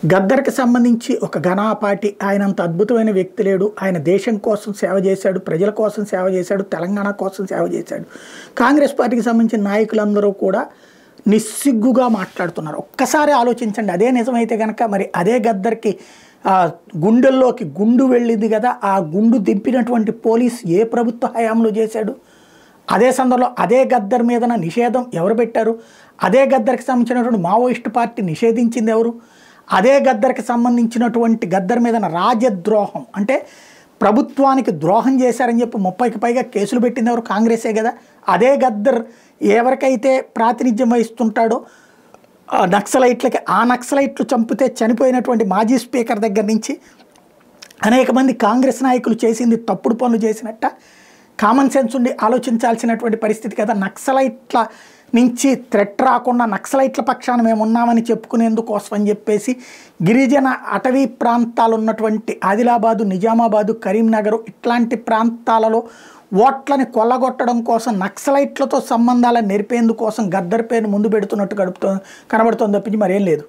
గద్దర్‌కి సంబంధించి ఒక ఘనాపాటి ఆయనంత అద్భుతమైన వ్యక్తి లేడు. ఆయన దేశం కోసం సేవ చేశాడు, ప్రజల కోసం సేవ చేశాడు, తెలంగాణ కోసం సేవ చేశాడు. కాంగ్రెస్ పార్టీకి సంబంధించిన నాయకులందరూ కూడా నిస్సిగ్గుగా మాట్లాడుతున్నారు. ఒక్కసారి ఆలోచించండి. అదే నిజమైతే గనక మరి అదే గద్దర్‌కి గుండెల్లోకి గుండు వెళ్ళింది కదా! ఆ గుండు దింపినటువంటి పోలీస్ ఏ ప్రభుత్వ హయాంలో చేశాడు? అదే సందర్భంలో అదే గద్దర్ మీదన నిషేధం ఎవరు పెట్టారు? అదే గద్దర్‌కి సంబంధించినటువంటి మావోయిస్టు పార్టీ నిషేధించింది ఎవరు? అదే గద్దర్‌కి సంబంధించినటువంటి గద్దర్ మీదన రాజద్రోహం అంటే ప్రభుత్వానికి ద్రోహం చేశారని చెప్పి 30కి పైగా కేసులు పెట్టింది ఎవరు? కాంగ్రెసే కదా! అదే గద్దర్ ఎవరికైతే ప్రాతినిధ్యం వహిస్తుంటాడో నక్సలైట్లకి, ఆ నక్సలైట్లు చంపితే చనిపోయినటువంటి మాజీ స్పీకర్ దగ్గర నుంచి అనేక మంది కాంగ్రెస్ నాయకులు చేసింది తప్పుడు పనులు చేసినట్ట. కామన్ సెన్స్ ఉండి ఆలోచించాల్సినటువంటి పరిస్థితి కదా. నక్సలైట్ల నుంచి థ్రెట్ రాకుండా నక్సలైట్ల పక్షాన మేము ఉన్నామని చెప్పుకునేందుకోసం అని చెప్పేసి గిరిజన అటవీ ప్రాంతాలు ఉన్నటువంటి ఆదిలాబాదు, నిజామాబాదు, కరీంనగర్ ఇట్లాంటి ప్రాంతాలలో ఓట్లని కొల్లగొట్టడం కోసం నక్సలైట్లతో సంబంధాలను నెరిపేందుకోసం గద్దర్ పేరును ముందు పెడుతున్నట్టు కనబడుతోంది తప్పించి మరేం లేదు.